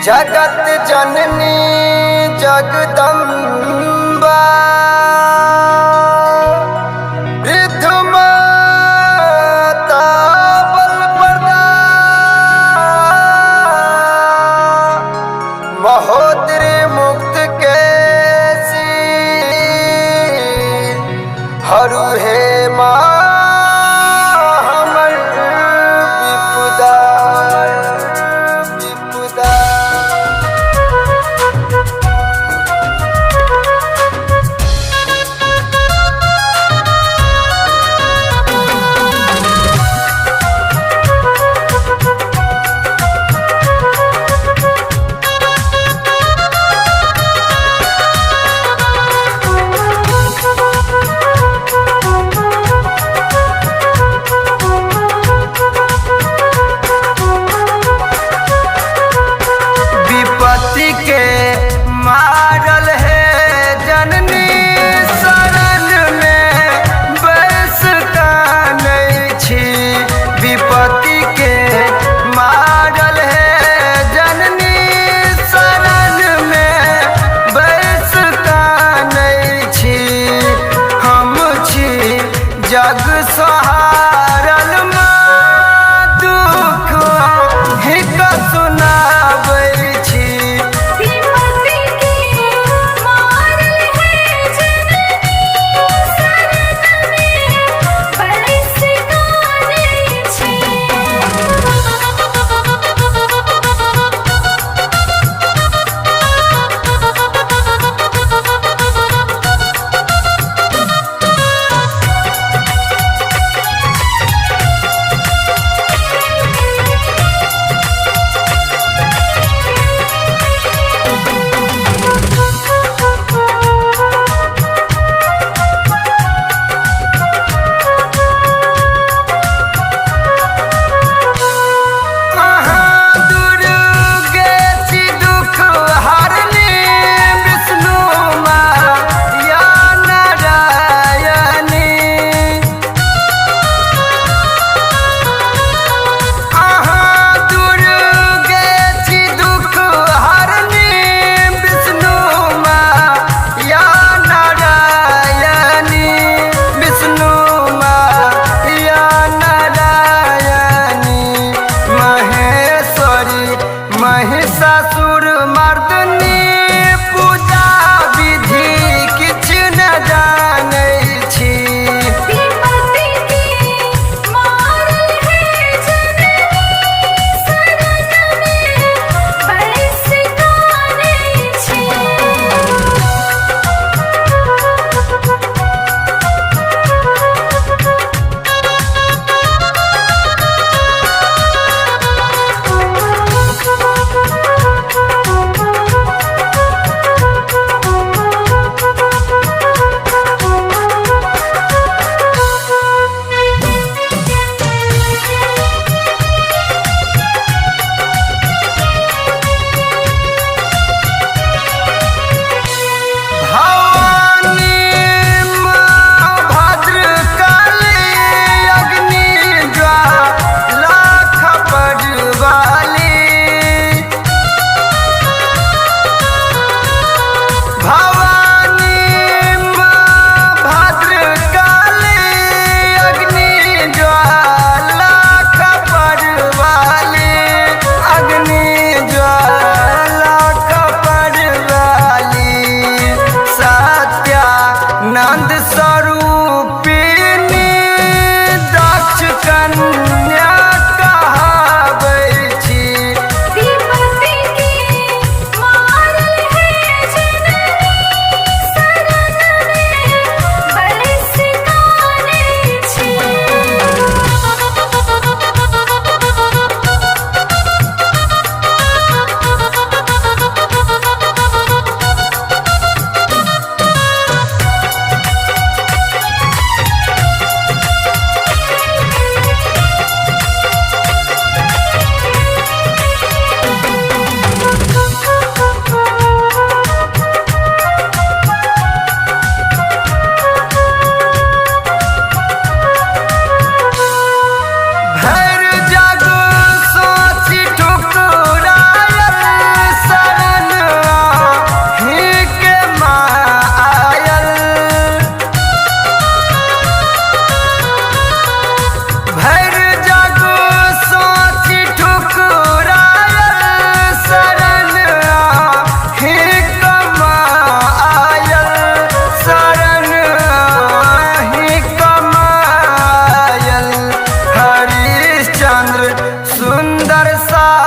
जगत जननी जगदम्बा वृद्ध माता बलप्रदा महोदरी मुक्त कैसी हरू हे माँ हमर विपुदा विपुदा।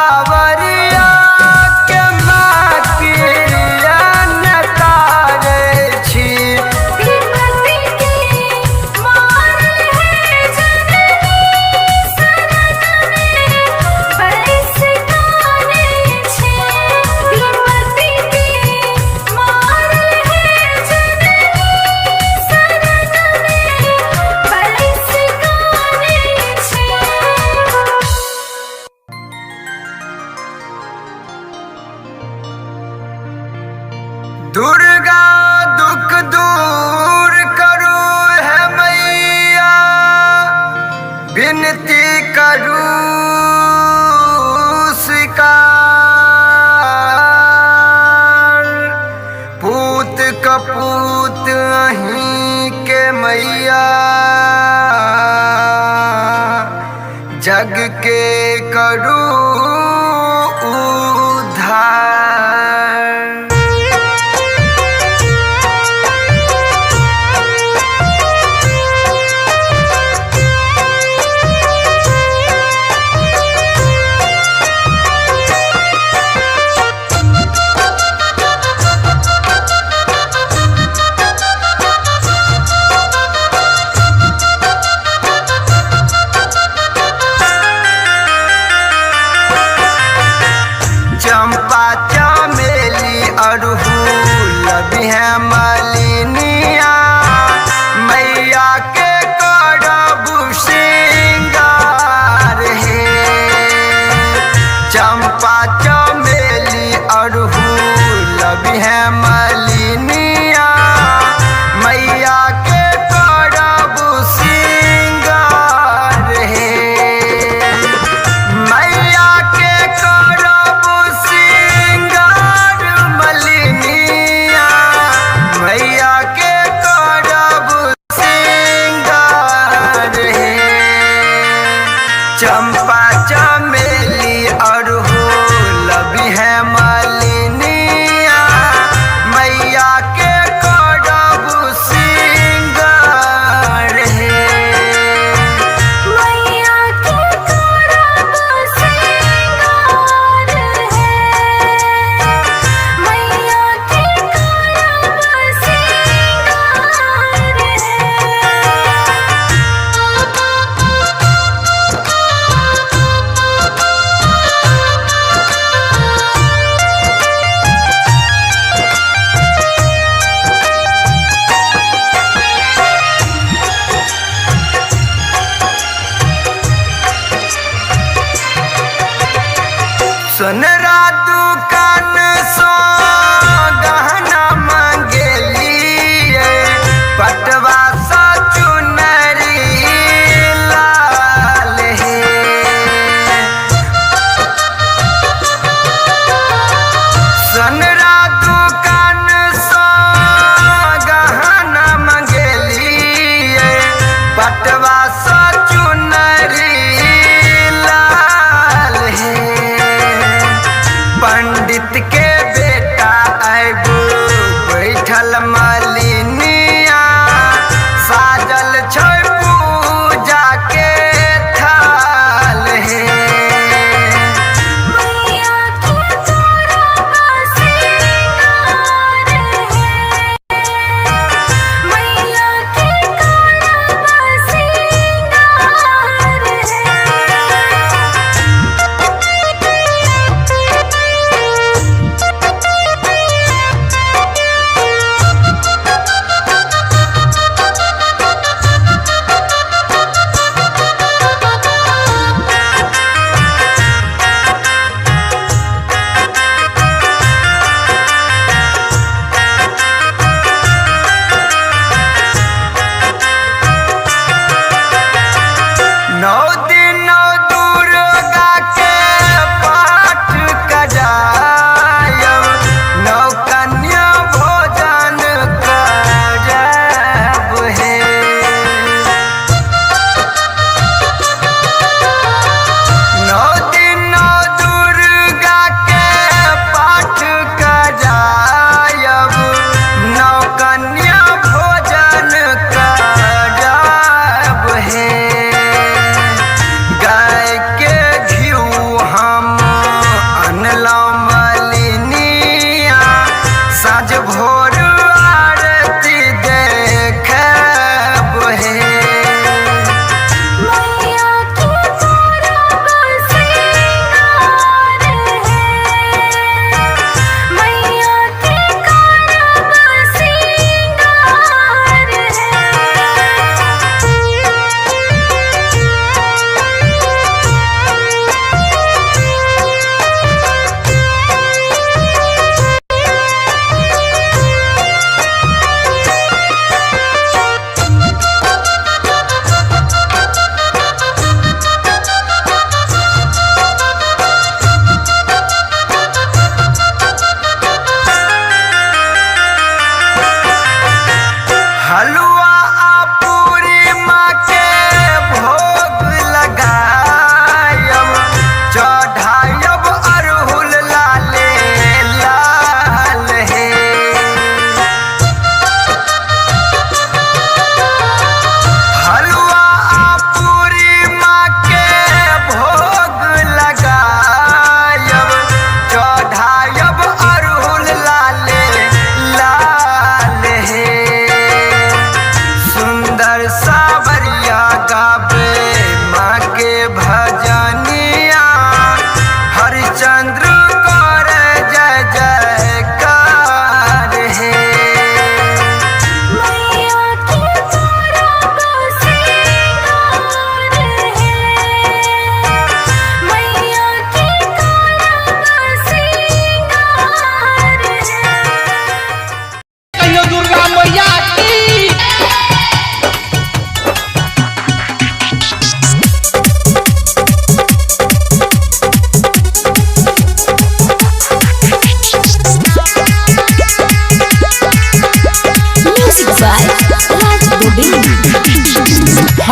कांवरिया के माकिया नकारे छी। विपत्ति के मारल है जननी शरण में बैस गाने छे। विपत्ति के मारल है जननी शरण में बैस गाने छे। दुर्गा दुख दूर करू है मैया, विनती करू स्वीकार। पूत कपूत अहीं के मैया, जग के करू उद्धार। चंपा चमेली अड़हुल बिहे मलिनिया, मैया के करबू श्रृंगार हे। चंपा चमेली अड़हुल बिहे मलिनिया, मैया के करबू श्रृंगार हे। मैया के करबू श्रृंगार मलिनिया, मैया के करबू श्रृंगार हे। चंपा चमेली अड़हुल बिहे मलिनिया, मैया के करबू श्रृंगार हे। मैया के करब श्रृंगार है। मैया के करब श्रृंगार है। सोनरा दुकान सो गहना मंगेलिए, पटवा सा चुनरी लाल हे। सोनरा दुकान सो गहना मंगेलिए, पटवा सा चुनरी लाल हे। पंडित के बेटा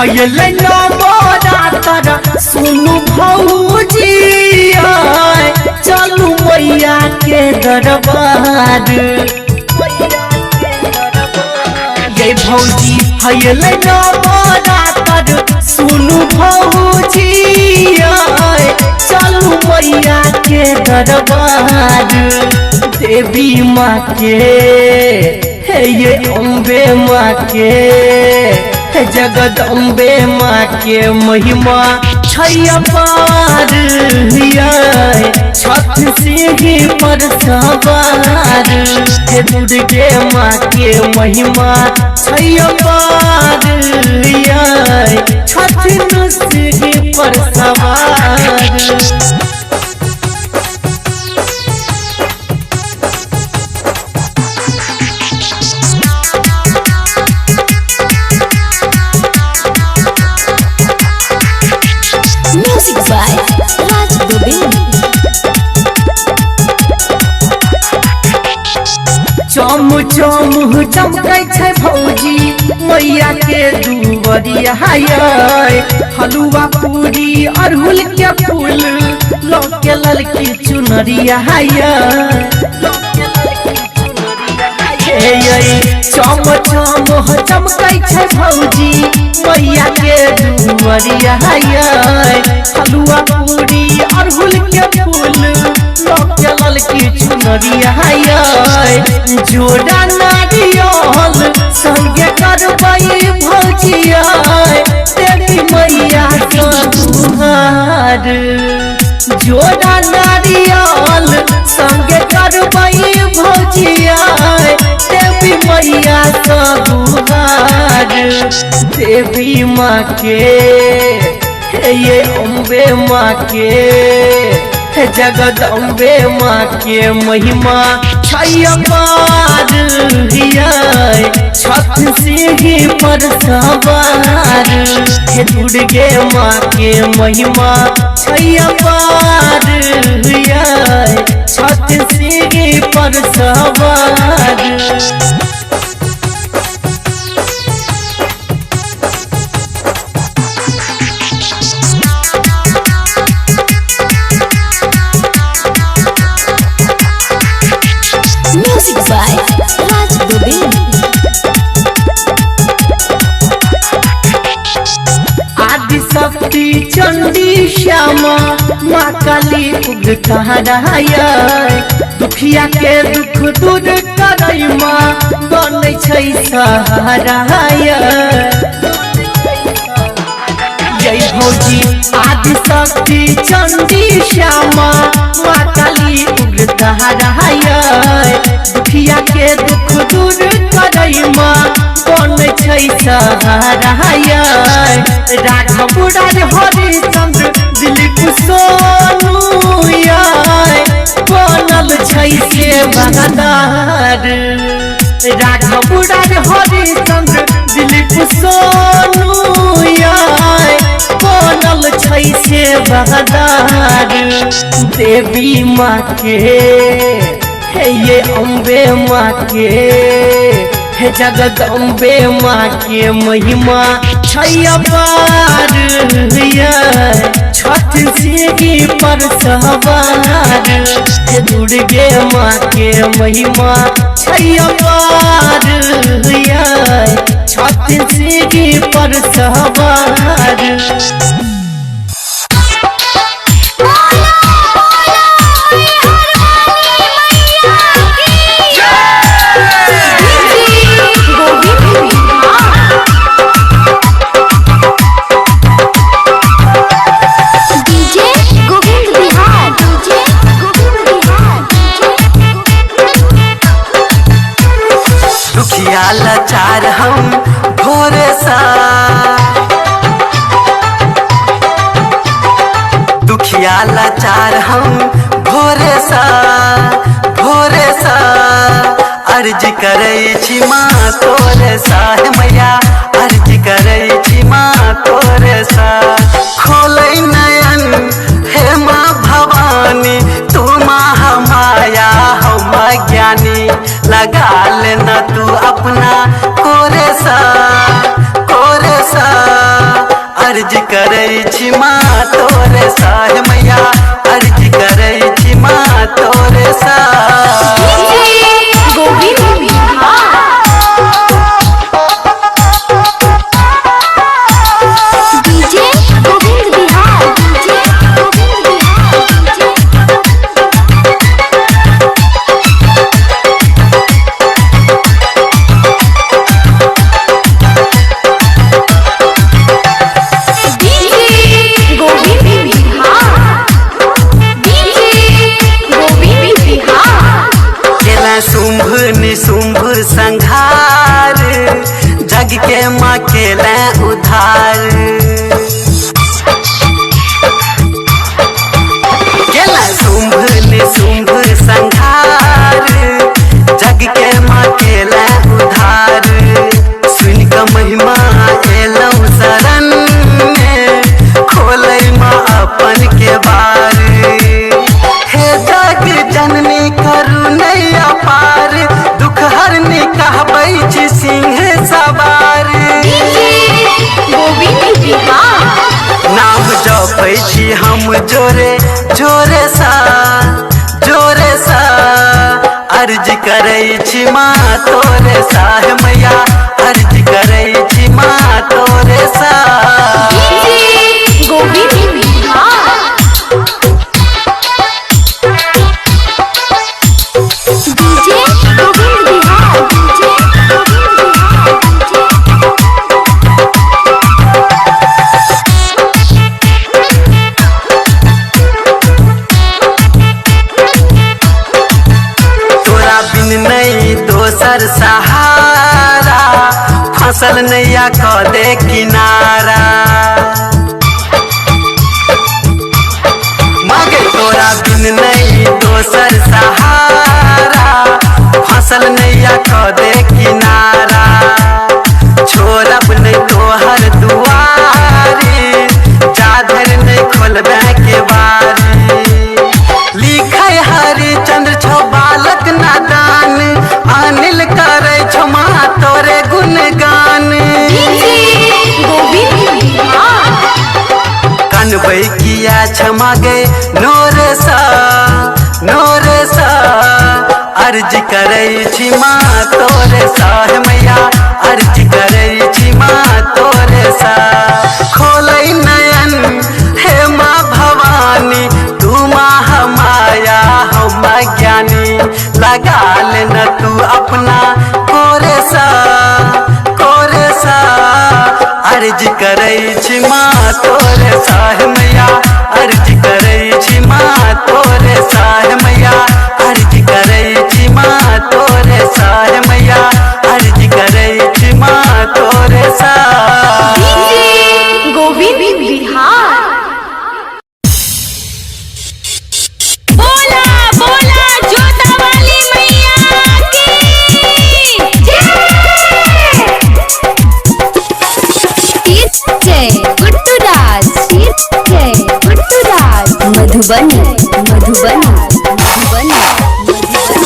भयल नवरात्र सुनु भौजी चलू मैया के दरबार ये भौजी भयल नवरात्र सुनु भौजी चलू मैया के दरबार देवी माँ के ये अम्बे माँ के जगदम्बे माँ के महिमा छपार छत से पर सवार दुर्गे माँ के महिमा छपार छत से पर सवार चम चम चमकै छै भौजी मैया के दुवरिया हलुआ पूरी अड़हुल के फूल लौके ललकी चुनरिया चम चम चमकै छै भौजी मैया के दुवरिया हलुआ पूरी अड़हुल के फूल लौके ललकी चुनरिया जोड़ा नारियल संगे करबै भौजिया तेरी मैया दुहार जोड़ा नारियल संगे करबै भौजिया देवी मैया दुहार देवी माँ के ये अम्बे माँ के जगदम्बे माँ के महिमा छपार छत से पर सवार दुर्गे माँ के महिमा छपार छत से पर सवार शक्ति चंडी श्यामा माँ काली उग्रतारा दुखिया के दुख दूर करई माँ बनै छै सहारा जय भौजी आदि शक्ति चंडी श्यामा माँ काली उग्रतारा दुखिया के दुख दूर करई माँ बनै छै सहारा राघव हरिचंद्र दिलीप सोनू बनल छै सेवादार राघव हरिचंद्र दिलीप सोनू बनल छै सेवादार देवी माँ के ये अम्बे माँ के जगदम्बे माँ के महिमा छपार छत से पर सवार दुर्गे माँ के महिमा छपार छत से पर सवार लाचार हम भोरे सा दुखिया लाचार हम भोरे सा अर्ज करे छी माँ तोरे सा मैया अर्ज करे छी माँ तोरे सा खोले नयन हे माँ भवानी तू माँ माया हम ज्ञानी लगा लेना तू अपना कोरे सा अर्ज करै छी माँ तोरे साहे मैया अर्ज करै छी माँ तोरे सा निशुंभ संहार जग के माँ केले उधार केला शुंभ निशुंभ संहार जग के माँ केले उधार सुन क महिमा एलौ शरण में खोलै माँ अपन के बार हे जग जननी करुणैया पार दुख हरनी कहबै छी सिंह सवार नाम जपै छी हम जोरे जोरे सा अर्ज करै छी माँ तोरे साहे मैया अर्ज करै छी माँ तोरे सा दोसर सहारा फसल नैया क दे किनारा मगे तोरा बिन नहीं दोसर सहारा फसल नैया क दे किनारा छोड़ब नहीं तोहर दुआरी जाधर नहीं खोलबे के बारी लिखै हरिचंद्र छौ बालक नादान अनिल करे छो माँ तोरे गुणगान कनबै किया क्षमा गे नोरे सा अर्ज करै छी माँ तोरे साहे मैया अर्ज करै छी माँ तोरे सा खोलै नयन हे माँ भवानी तू माँ माया हम ज्ञानी लगा लेना तू अपना कोरे सा अर्ज करै छी माँ तोरे साहे मैया अर्ज करै छी माँ तोरे साहे मैया अर्ज करै छी माँ तोरे साहे मैया अर्ज करै छी माँ तोरे सा गोविंद बिहार मधुबनी मधुबनी मधुबनी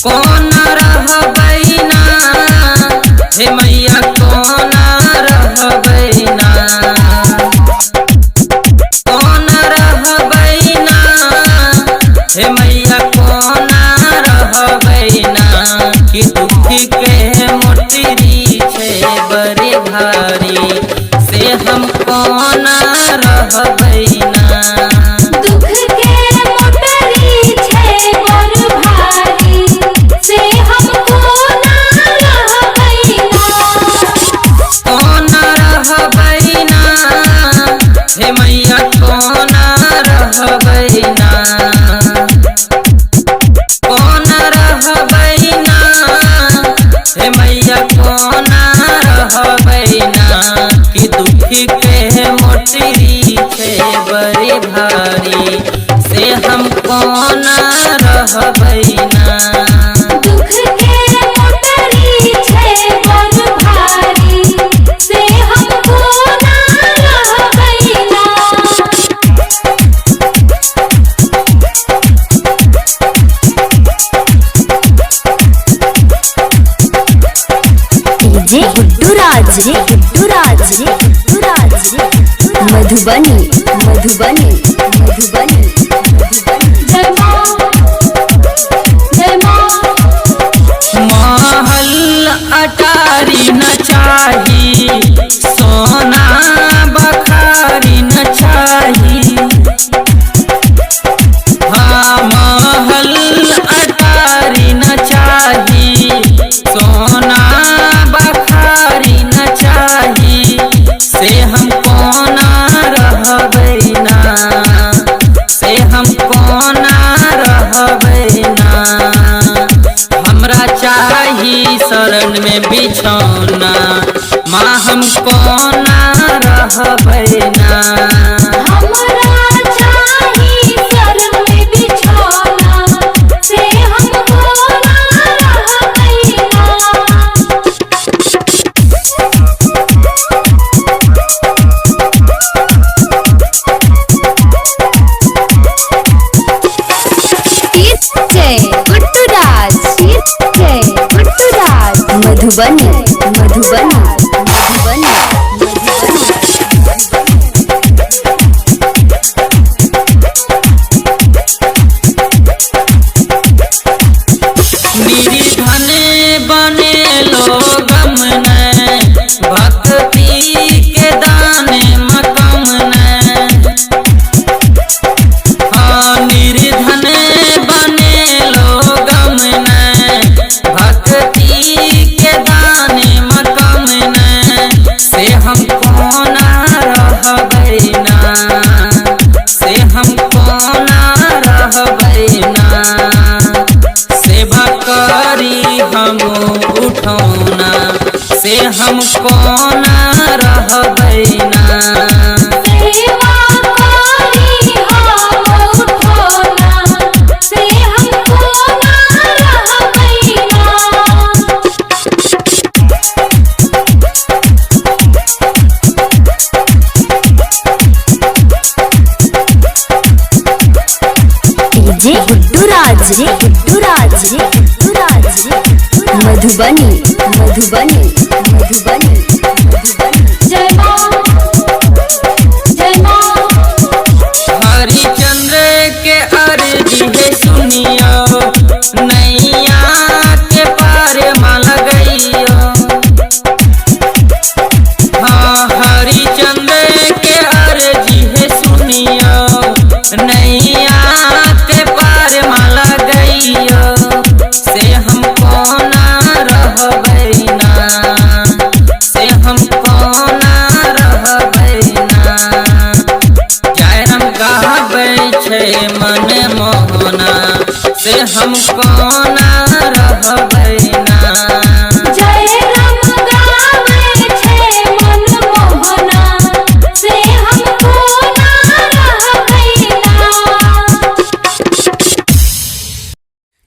कौन रहबै ना हे मैया कौन रहबै ना कौन रहबै ना हे मैया कौन रहबै ना कि दुखी के मोटरी छे बड़े भारी से हम कौन रहबै ना दुख के मोटरी छे बड़ भारी से हमको ना रहबै ना कौन रहबै ना हे मैया कौन रहबै ना कौन रहबै ना हे मैया कौन रहबै ना कि दुखी के मोटरी छे बड़े भारी से हम कौन रहबै ना दुख के मोटरी छे बड़ भारी से हमको ना रहबै ना डीजे गुड्डू राज मधुबनी मधुबनी मधुबनी जय माँ जय माँ महल अटारी न चाही, सोना बखारी न चाही। हाँ महल अटारी न चाही, सोना बखारी न चाही। से हम कोना रहबै ना, से हम कोना रहबै ना। हमरा चाही शरण में बिछौना, माँ हम कोना रहबै ना। हमरा चाही शरण में बिछौना, से हमको ना रहबै ना। मधुबनी मधुबनी मधुबनी निर्धन बने लोगम ने, भक्ति के दाने मकम ने। हाँ निर्धन बने लोगम ने, भक्ति के दाने मकम ने। से हम कोना रहबै ना, से हम कोना रहबै ना। सेवा करी हम उठौना, से हम कोना रहबै ना। सेवा करी हम उठौना, से हमको ना रहबै ना। डीजे गुड्डू राज मधुबनी मधुबनी मधुबनी जय माँ जय माँ हरिचंद्र के अर्जी है सुनियो, नैया के पार माँ लगइयो। हाँ हरिचंद्र के अर्जी है सुनियो, नैया के पार माँ लगइयो। से हम कोना रहबै ना, से हम कोना रहबै ना। जयराम गाबै छै मन मोहना, से हम कोना रहबै ना। जय राम गावे छे मन मोहना, से हमको ना रहबै ना।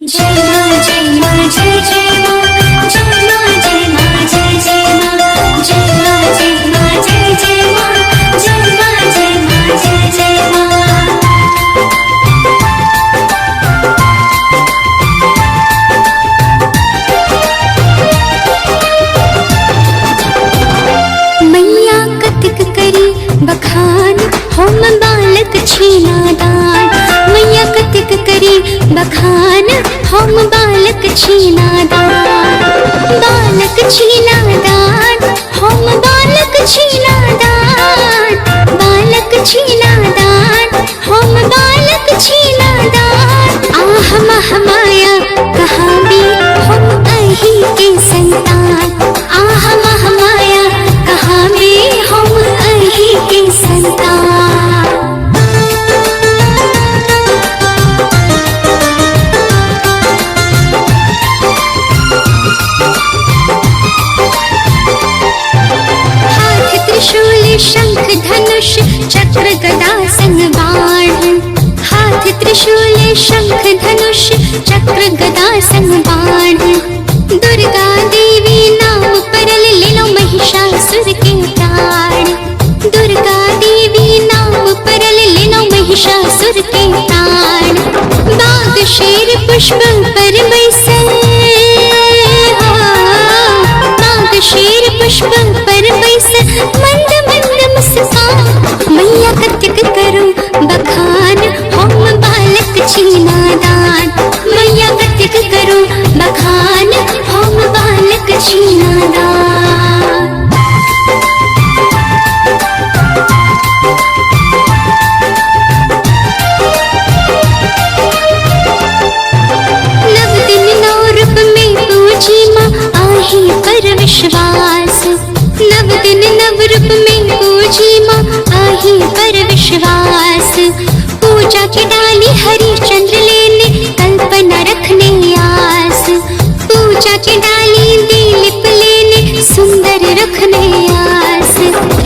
जय माँ जय माँ जय जय माँ, जय माँ जय माँ जय जय माँ, जय माँ जय माँ जय जय माँ, जय माँ जय माँ जय जय माँ। मैया कतिक करी बखान, हम बालक छी नादान। मैया कतिक करी बखान, हम बालक छी नादान। बालक छी नादान, हम बालक छी नादान। बालक छी नादान, हम बालक छी नादान। आह महामाया कहाँ भी हम अही के संतान। आह महामाया कहाँ भी हम अही के संतान। हाथ त्रिशूल शंख धनुष चक्र गदा संग बाण। हाथ त्रिशूल शंख धनुष चक्र गदा संग बाण। दुर्गा देवी नाम परल लेलो महिषासुर के प्राण। दुर्गा देवी नाम परल लेलो महिषासुर के प्राण। बाघ शेर पुष्प पर बैसल, बाघ शेर पुष्प पर बैस मंद मंद मुस्कान मैया कतिक करूं बखान हम बालक छीना दान मैया कतिक करूं बखान हम बालक छीना दान। नव दिन नौ रूप में पूजी माँ आही पर विश्वास नव दिन नव रूप में पूजी माँ आही पर विश्वास पूजा की डाली हरिश्चंद्र लेने कल्पना रखने आस पूजा की डाली दिलीप लेने सुंदर रखने आस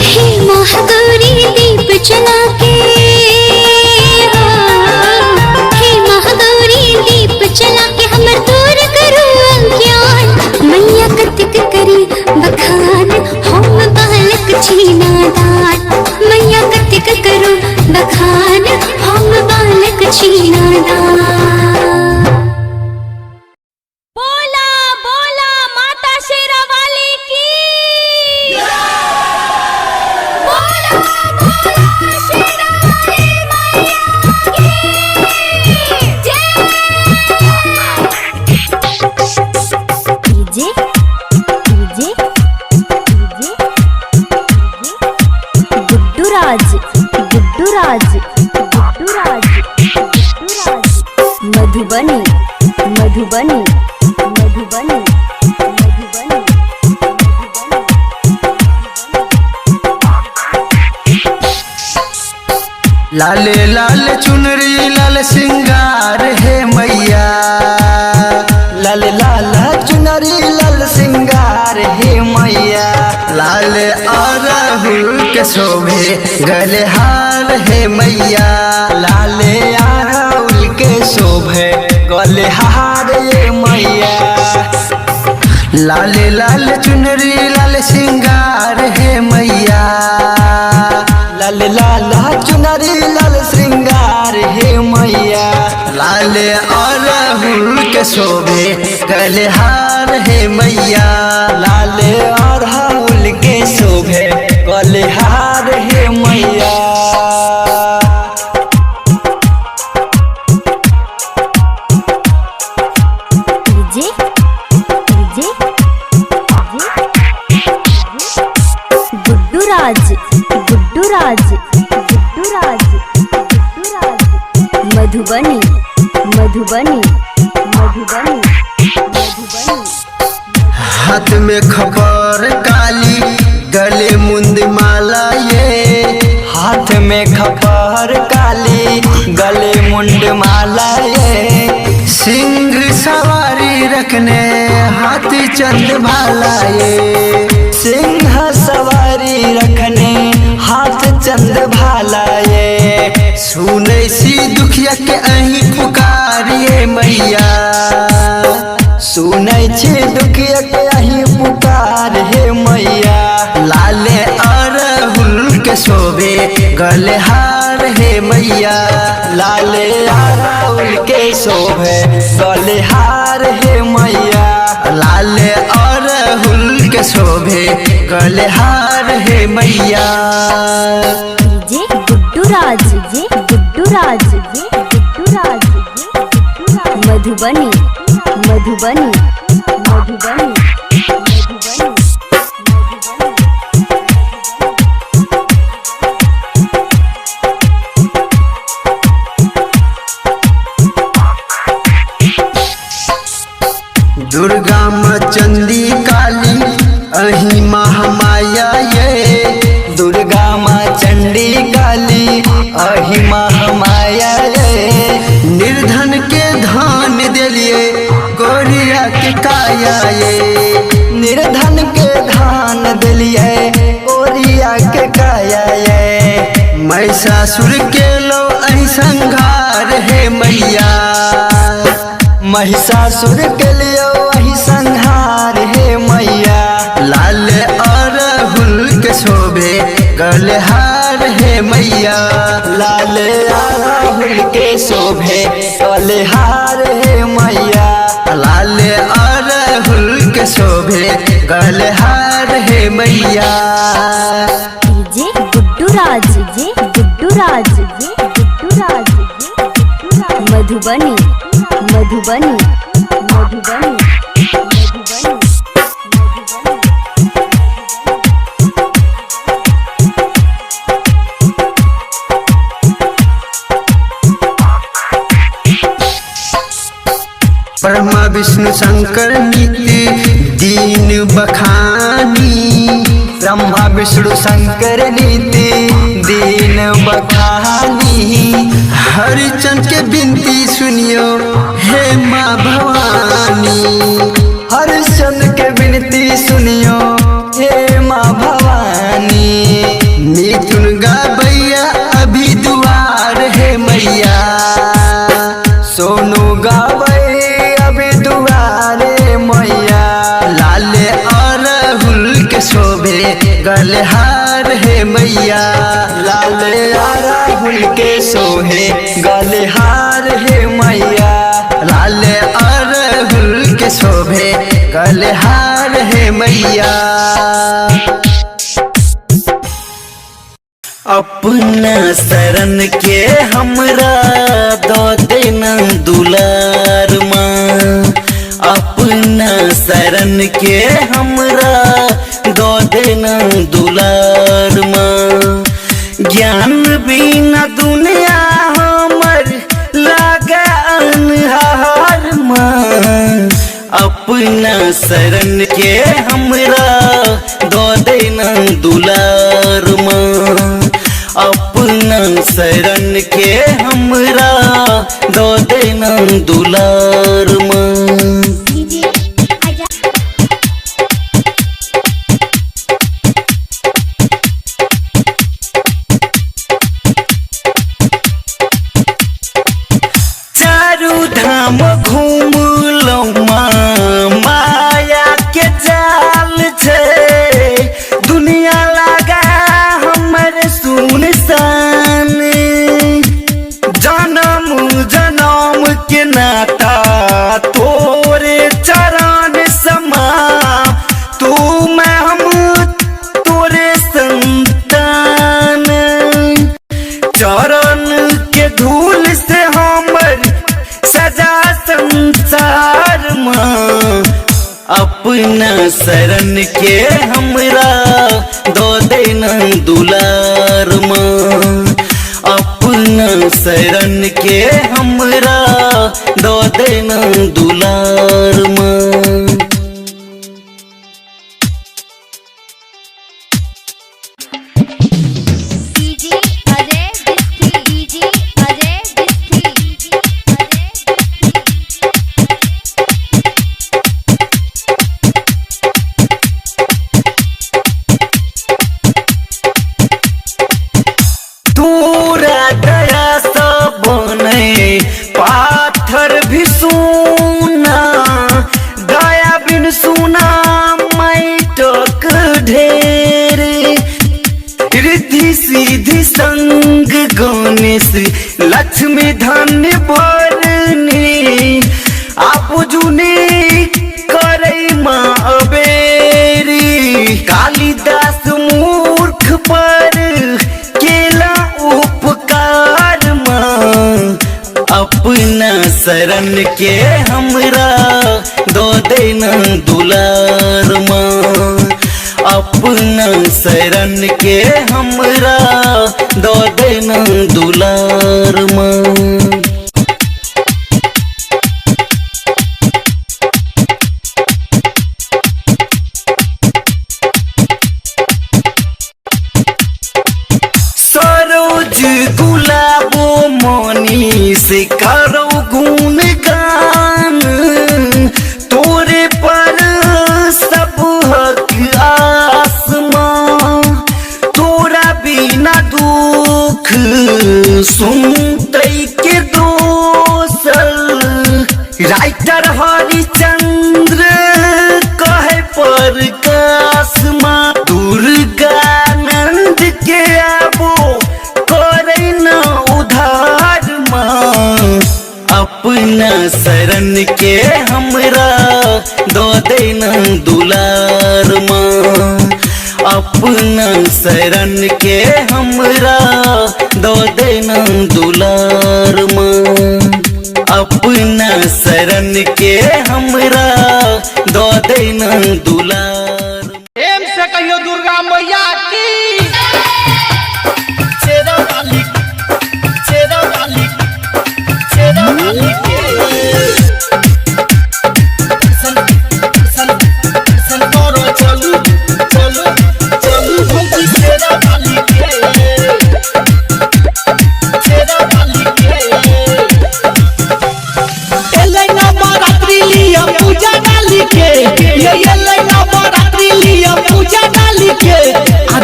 हे महागौरी दीप जला के हे महागौरी दीप जला के हमर दूर करो अज्ञान मैया कतिक करी बखान हम बालक छीना दान मैया कतिक करो बखान हम बालक छीना दान। बोला बोला माता शेरा वाली की बोला बोला शेरा वाली मैया की जय। डीजे डीजे डीजे गुड्डू राज गुड्डू राज गुड्डू राज गुड्डू राज मधुबनी मधुबनी मधुबनी मधुबनी लाले लाल चुनरी लाल सिंगार है मैया लाल लाल चुनरी लाल सिंगार है मैया लाल अरहुल के शोभे गले हार है मैया लाल अरहुल के शोभे गले हार है मैया लाल लाल चुनरी लाल सिंगार है मैया लाल लाल चुनरी लाल श्रृंगार है मैया लाल अरहुल के शोभे गले हार है मैया लाल अरहुल के शोभे गले हार है मैया। डीजे डीजे गुड्डू राज गुड्डू राज गुड्डू राज गुड्डू राज मधुबनी मधुबनी मधुबनी मधुबनी हाथ में खपर काली गले मुंद माला ये हाथ में खपर काली गले मुंड माला ये सिंह सवारी रखने हाथी चंद भाला ये सिंह सवारी रखने हाथ चंद भाला ये सुने सी दुखिया के अही पुकारिए मैया सुनै छी दुखिया के अही पुकार हे मैया लाले अरहुल के शोभे गले हार हे मैया लाले अरहुल के शोभे गले हार हे मैया लाले अरहुल के शोभे गले हार हे मैया। डीजे गुड्डू राज जे गुड्डू राज जे गुड्डू राज जे गुड्डू राज मधुबनी मधुबनी मधुबनी मधुबनी दुर्गा माँ चंडी काली अही महामाया ये दुर्गा माँ चंडी काली अही महामाया ये निर्धन के धान दिलिए गोरिया के काया ये निर्धन के धान दिलिए गोरिया के काया ये महिषासुर के लो अही संघार है मैया महिषासुर के लिए वही संहार है मैया लाल अरहुल के शोभे गले हार है मैया लाल अरहुल के शोभे गले हार है मैया लाल अरहुल के शोभे गले हार है मैया। डीजे गुड्डू राज, डीजे गुड्डू राज, डीजे गुड्डू राज, मधुबनी मधुबनी मधुबनी मधुबनी। ब्रह्मा विष्णु शंकर नित्य दीन बखानी, ब्रह्मा विष्णु शंकर नित्य दीन बखानी। हरिचंद के बिनती सुनियो हे माँ भवानी, हरिचंद के बिनती सुनियो हे माँ भवानी। मिथुन गाबैया अभी दुआर है मैया, सोनू गाबै अभी दुआरे मैया। लाले अरहुल के शोभे गलहार है मैया, लाले अरहुल के शोभे गलहार है मैया, लाले अरहुल के शोभे गलहार है मैया। अपना शरण के हमरा दो देना दुलार माँ, अपना शरण के हमरा दो देना दुलार माँ। ज्ञान बिना दुनिया हमर लागे अनहार माँ, अपना शरण के हमरा दो देना दुलार माँ, अपना शरण के हमरा दो देना दुलार माँ। चारू धाम घूम लो माँ, माया के जाल छे दुनिया लगा हमर सुनसान। जन्म जन्म के नाता तोरे चरण समा, तू मैं हम तोरे संतान। चरण के धूल से हमर सजा संसार माँ, अपना शरण के हमरा दो देना दुलार माँ, अपना शरण के हमरा दो देना दुलार माँ। डीजे अजय बिस्की, डीजे अजय बिस्की, डीजे अजय तोरा दया से बने पाथर भी सोना, दया बिन सुना मैटक ढेर। रिद्धि सीधी संग गणेश लक्ष्मी धन्य भरनी, आप जुनी करे माँ अबेरी। कालिदास मूर्ख पर केला उपकार माँ, अपना शरण के हमरा दो देना दुलार माँ, अपना शरण के हमरा दो देना दुलार माँ। सरोज गुलाबो मनी से करो गुणगान, तोरे पर सब हक आसमां। तोरा बिना दुख सुनते के दोसल, राइटर हरिचंद्र कहे प्रकाश माँ। दुर्गानंद के आबो करे न उधार माँ, अपना शरण के हमरा दो देना दुलार माँ, अपना शरण के हमरा दो देना दुलार माँ, अपना शरण के हमरा दो देना दुलार। प्रेम से कहियो दुर्गा मैया की।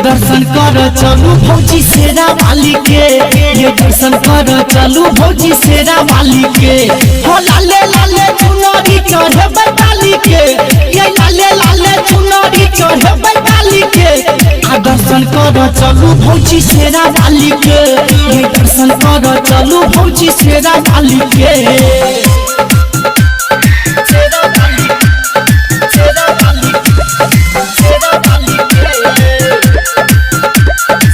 दर्शन कर चलू भौजी शेरा वाली के, ये दर्शन कर चलू भौजी शेरा वाली के। हो लाले लाले चुनरी चढ़े बैठाली के, ये लाले लाले चुनरी चढ़े बैठाली के। आ दर्शन कर चलू भौजी शेरा वाली के, ये दर्शन कर चलू भौजी शेरा वाली के।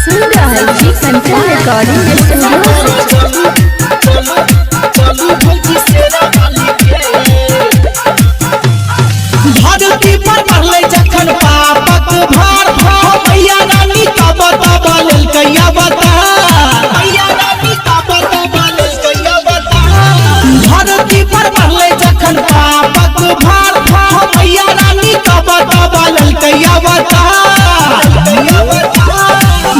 सुन रहल छी कंचन रिकॉर्डिंग स्टूडियो। धरती पर पड़ले जखन पापक भार, मैया रानी तब तब लेल कैया बता, मैया रानी तब तब लेल कैया बता। धरती पर पड़ले जखन पापक भार, मैया रानी तब तब लेल कैया बता।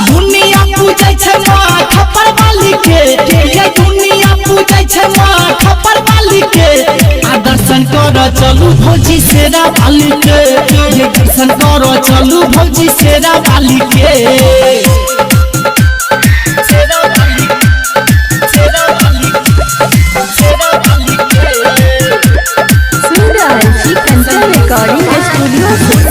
दुनिया पूजे छै माँ खप्पर वाली के, ये दुनिया पूजे छै माँ खप्पर वाली के। आ दर्शन कर चलू भौजी शेरा वाली के, ये दर्शन कर चलू भौजी शेरा वाली के। शेरा वाली, शेरा वाली, शेरा वाली के। सुन रहल छी कंचन रिकॉर्डिंग स्टूडियो से।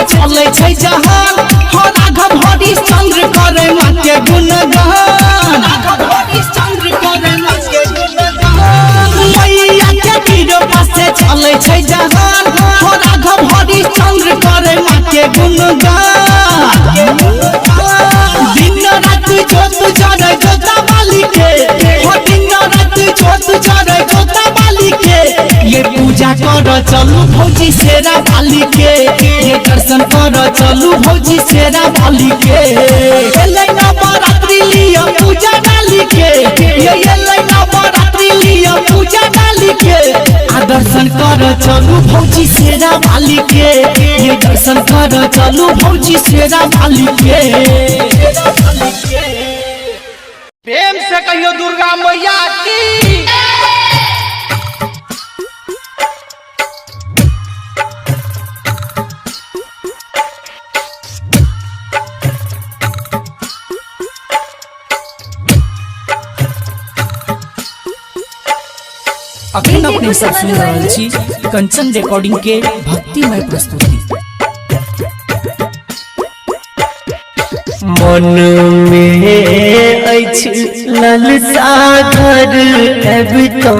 चले छै जहान, हो राघव हरिश्चंद्र करे माँ के गुणगान, राघव हरिश्चंद्र करे माँ के गुणगान। मैया के कृपा से चले छै जहान, हो राघव हरिश्चंद्र करे माँ के गुणगान। दिन रात जोत जरे जोता वाली के, हो दिन रात जोत जरे जोता वाली के। ये पूजा कर चलू भौजी शेरा वाली के, ये दर्शन कर चलू भौजी शेरा वाली के। एलै नवरात्रि लिया पूजा डाली के, ये एलै नवरात्रि लिया पूजा डाली के। आ दर्शन कर चलू भौजी शेरा वाली के, ये दर्शन कर चलू भौजी शेरा वाली के। प्रेम से कहियो दुर्गा मैया की। अखन अपने सब सुन रहल छी कंचन रिकॉर्डिंग के भक्तिमय प्रस्तुति। मन में अछि लालसा घर एबी तो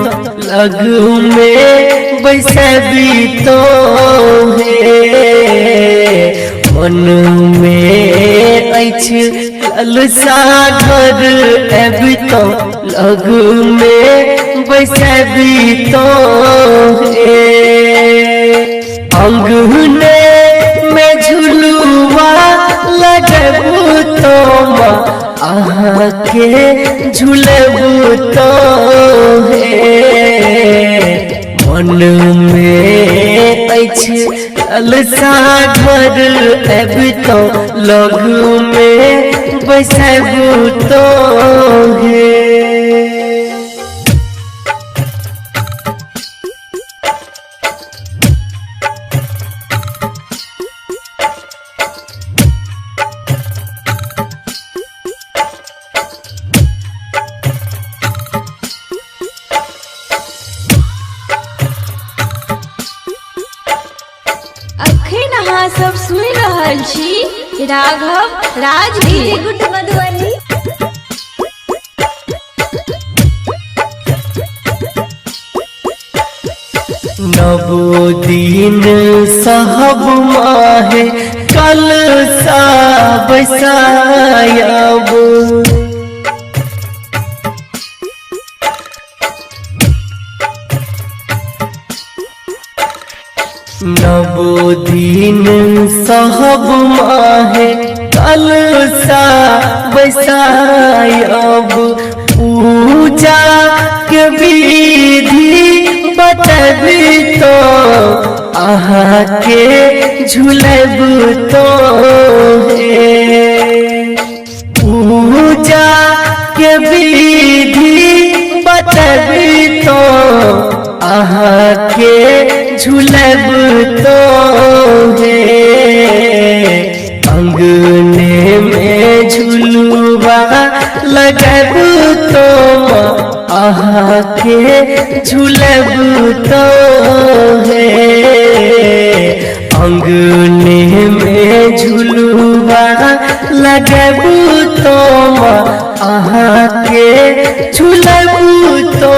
लगू में बैसबी तो हे। मन में अछि लालसा घर एबी तो लगू में बैसबी तो हे। अंगने में झुलुआ लगबू तो अहाँ के झुलबू तो हे। मन में अछि लालसा घर एबी तो लगू में बैसबू तो हे। अखन अहाँ सब सुन रहल छी राघव राजगीर गुड मधुबनी। नवो दिन साहब माहे कल सा बसायब नवो दिन साहब माहे कल सा बसायब पूजा के विधि बतबी तो अहाँ के झुलब तो पूजा के विधि बतबी तो अहाँ के झुलब तो अंगने में झुलुआ लगब तो अहाँ के झुलब तो अंगने में झुलुआ लगब तो अहाँ के झुलब तो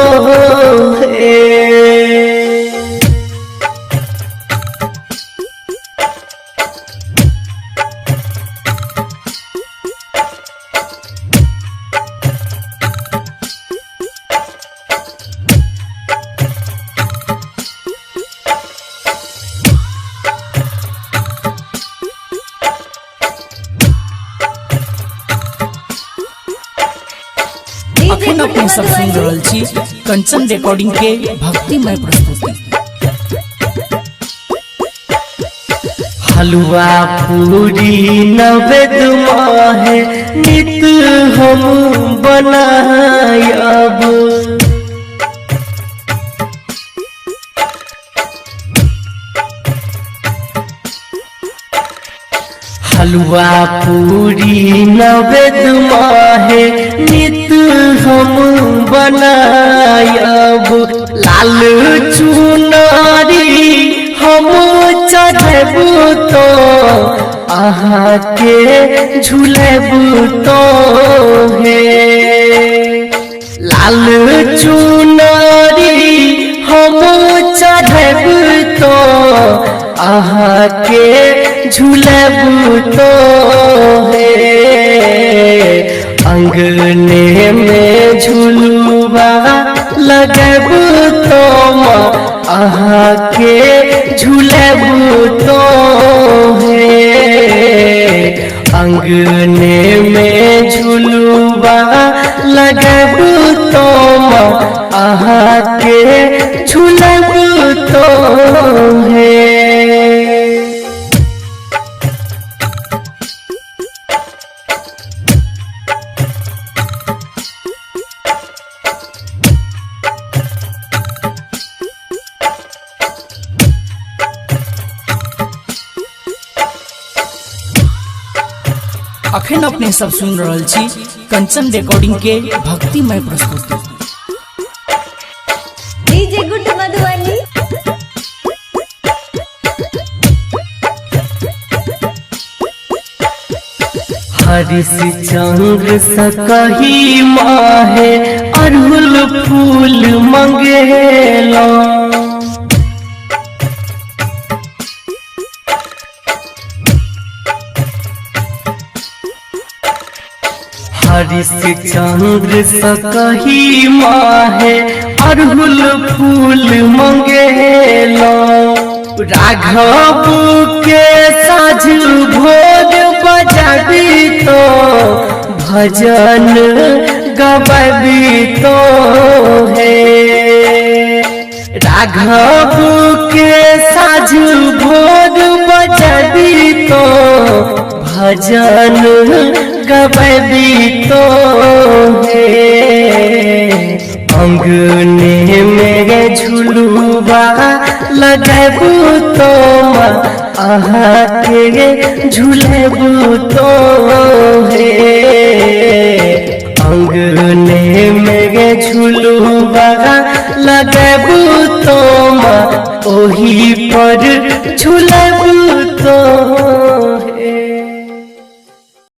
अखन अपने सब सुन रहल छी कंचन रिकॉर्डिंग के भक्तिमय प्रस्तुति। हलवा पूरी नवेद माहे नित हम बनायब हलवा पूरी नवेद माहे नित हम बनायब लाल चुनारी हम चढ़ब तो अहाँ के झुलब तो लाल चुनारी हम चढ़ब तो अहाँ के झुलब तो अंगने में झुलुआ लगब तो अहाँ के झुलब तो अंगने में झुलुआ लगब तो अहाँ के झुलब तो अखन अपने सब सुन रहल छी कंचन रिकॉर्डिंग के भक्तिमय प्रस्तुति। डीजे गुड मधुबनी हरिश्चंद्र सकही माहे अड़हुल फूल मंगेला हरिश्चंद्र सकही माहे अड़हुल फूल मंगेला राघव के साझ भोग बजाबी तो भजन गबी तो राघव के साझ भोग बजाबी तो भजन गबी तो अंगने में झुलुआ लगब तो अहाँ के झुलब तो अंगने में झुलुआ लगब तो ओही पर झुलब तो